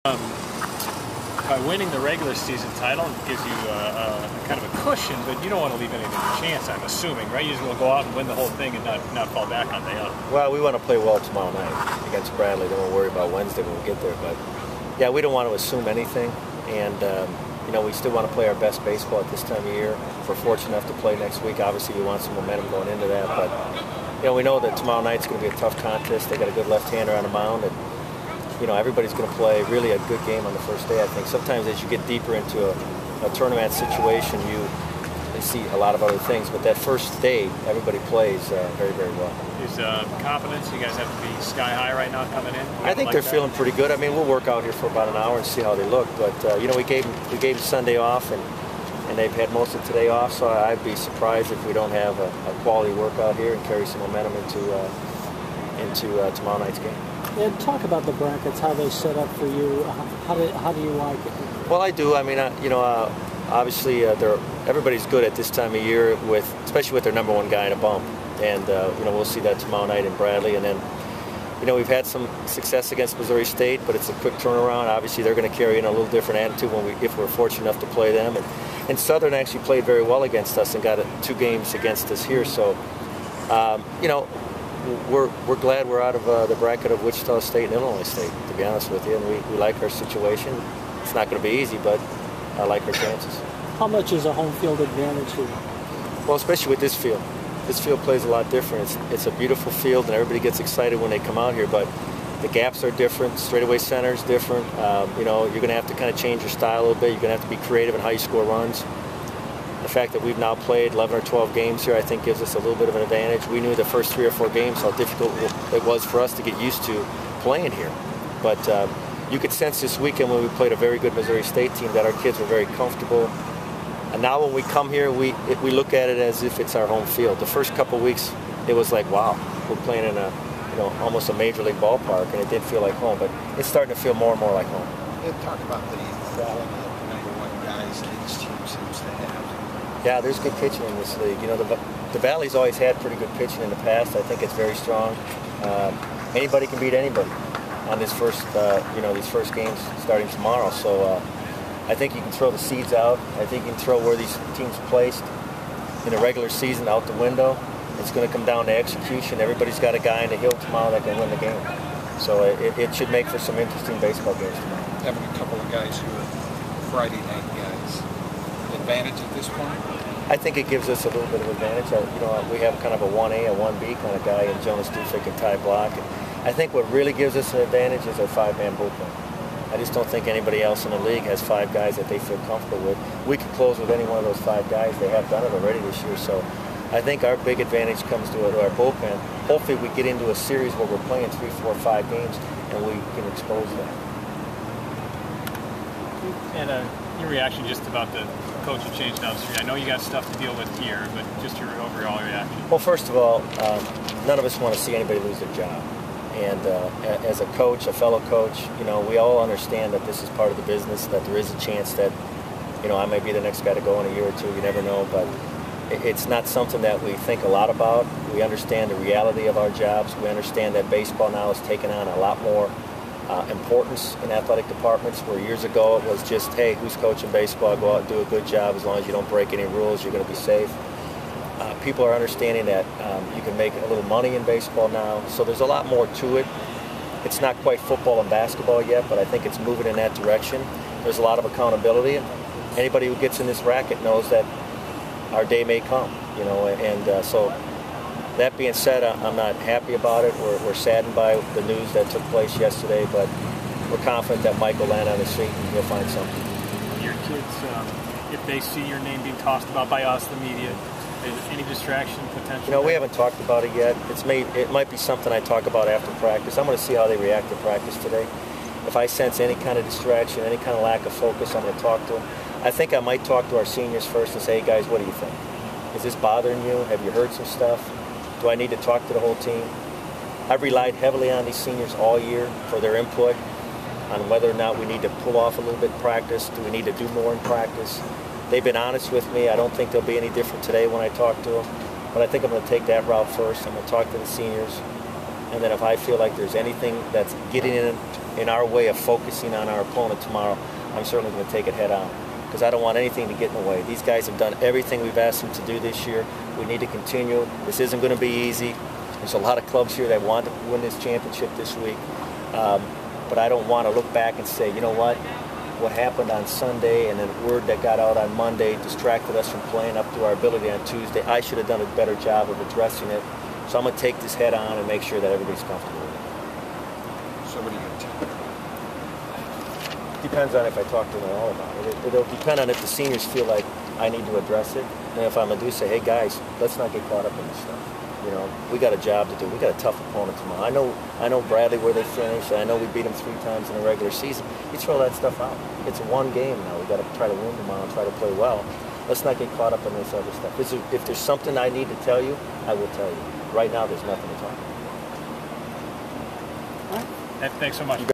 By winning the regular season title, it gives you kind of a cushion, but you don't want to leave anything to chance, I'm assuming, right? You just want to go out and win the whole thing and not fall back on day up. Well, we want to play well tomorrow night against Bradley. Then we'll worry about Wednesday when we get there. But, yeah, we don't want to assume anything. And, you know, we still want to play our best baseball at this time of year. If we're fortunate enough to play next week, obviously we want some momentum going into that. But, you know, we know that tomorrow night's going to be a tough contest. They got a good left-hander on the mound. And, you know, everybody's going to play really a good game on the first day, I think. Sometimes as you get deeper into a tournament situation, you see a lot of other things. But that first day, everybody plays very, very well. Is confidence, you guys have to be sky high right now coming in? I think they're feeling pretty good. I mean, we'll work out here for about an hour and see how they look. But, you know, we gave them Sunday off, and they've had most of today off. So I'd be surprised if we don't have a quality workout here and carry some momentum into tomorrow night's game. And talk about the brackets, how they set up for you. How do you like it? Well, I do. I mean, you know, obviously everybody's good at this time of year, especially with their number one guy in a bump. And you know, we'll see that tomorrow night in Bradley. And then, you know, we've had some success against Missouri State, but it's a quick turnaround. Obviously, they're going to carry in a little different attitude if we're fortunate enough to play them. And Southern actually played very well against us and got 2 games against us here. So, you know, we're glad we're out of the bracket of Wichita State and Illinois State, to be honest with you. And we like our situation. It's not going to be easy, but I like our chances. How much is a home field advantage here? Well, especially with this field. This field plays a lot different. It's a beautiful field, and everybody gets excited when they come out here, but the gaps are different, straightaway center is different. You know, you're going to have to kind of change your style a little bit. You're going to have to be creative in how you score runs. The fact that we've now played 11 or 12 games here, I think, gives us a little bit of an advantage. We knew the first 3 or 4 games how difficult it was for us to get used to playing here. But you could sense this weekend when we played a very good Missouri State team that our kids were very comfortable. And now when we come here, we look at it as if it's our home field. The first couple of weeks, it was like, wow, we're playing in almost a major league ballpark, and it did feel like home. But it's starting to feel more and more like home. You talk about the quality of number one guys that each team seems to have. Yeah, there's good pitching in this league. You know, the Valley's always had pretty good pitching in the past. I think it's very strong. Anybody can beat anybody on this first, these first games starting tomorrow. So I think you can throw the seeds out. I think you can throw where these teams placed in a regular season out the window. It's going to come down to execution. Everybody's got a guy in the hill tomorrow that can win the game. So it should make for some interesting baseball games tomorrow. Having a couple of guys who are Friday night guys, advantage at this point? I think it gives us a little bit of advantage. You know, we have kind of a 1A, a 1B kind of guy in Jonas Dufik and Ty Block. And I think what really gives us an advantage is our 5-man bullpen. I just don't think anybody else in the league has 5 guys that they feel comfortable with. We could close with any one of those 5 guys. They have done it already this year. So I think our big advantage comes to our bullpen. Hopefully we get into a series where we're playing 3, 4, 5 games and we can expose them. And your reaction just about the coaching change down the street. I know you got stuff to deal with here, but just your overall reaction. Well, first of all, none of us want to see anybody lose their job. And as a coach, a fellow coach, you know, we all understand that this is part of the business, that there is a chance that, you know, I may be the next guy to go in a year or 2, you never know, but it's not something that we think a lot about. We understand the reality of our jobs. We understand that baseball now has taken on a lot more importance in athletic departments, where years ago it was just, hey, who's coaching baseball? Go out and do a good job. As long as you don't break any rules, you're going to be safe. People are understanding that you can make a little money in baseball now, so there's a lot more to it. It's not quite football and basketball yet, but I think it's moving in that direction. There's a lot of accountability, and anybody who gets in this racket knows that our day may come, you know, and so that being said, I'm not happy about it. We're saddened by the news that took place yesterday, but we're confident that Mike will land on his feet and he'll find something. Your kids, if they see your name being tossed about by us, the media, is any distraction potential? You know, we haven't talked about it yet. It might be something I talk about after practice. I'm going to see how they react to practice today. If I sense any kind of distraction, any kind of lack of focus, I'm going to talk to them. I think I might talk to our seniors first and say, hey guys, what do you think? Is this bothering you? Have you heard some stuff? Do I need to talk to the whole team? I've relied heavily on these seniors all year for their input on whether or not we need to pull off a little bit in practice. Do we need to do more in practice? They've been honest with me. I don't think they'll be any different today when I talk to them. But I think I'm going to take that route first. I'm going to talk to the seniors. And then if I feel like there's anything that's getting in in our way of focusing on our opponent tomorrow, I'm certainly going to take it head on, because I don't want anything to get in the way. These guys have done everything we've asked them to do this year. We need to continue. This isn't going to be easy. There's a lot of clubs here that want to win this championship this week. But I don't want to look back and say, you know what happened on Sunday and then word that got out on Monday distracted us from playing up to our ability on Tuesday. I should have done a better job of addressing it. So I'm going to take this head on and make sure that everybody's comfortable with it. So what do you going to tell them? Depends on if I talk to them at all about it. It'll depend on if the seniors feel like I need to address it. And if I'm going to do, say, hey guys, let's not get caught up in this stuff. You know, we got a job to do. We got a tough opponent tomorrow. I know Bradley where they finished. I know we beat them 3 times in the regular season. You throw that stuff out. It's one game now. We got to try to win tomorrow and try to play well. Let's not get caught up in this other stuff. If there's something I need to tell you, I will tell you. Right now, there's nothing to talk about. Thanks so much.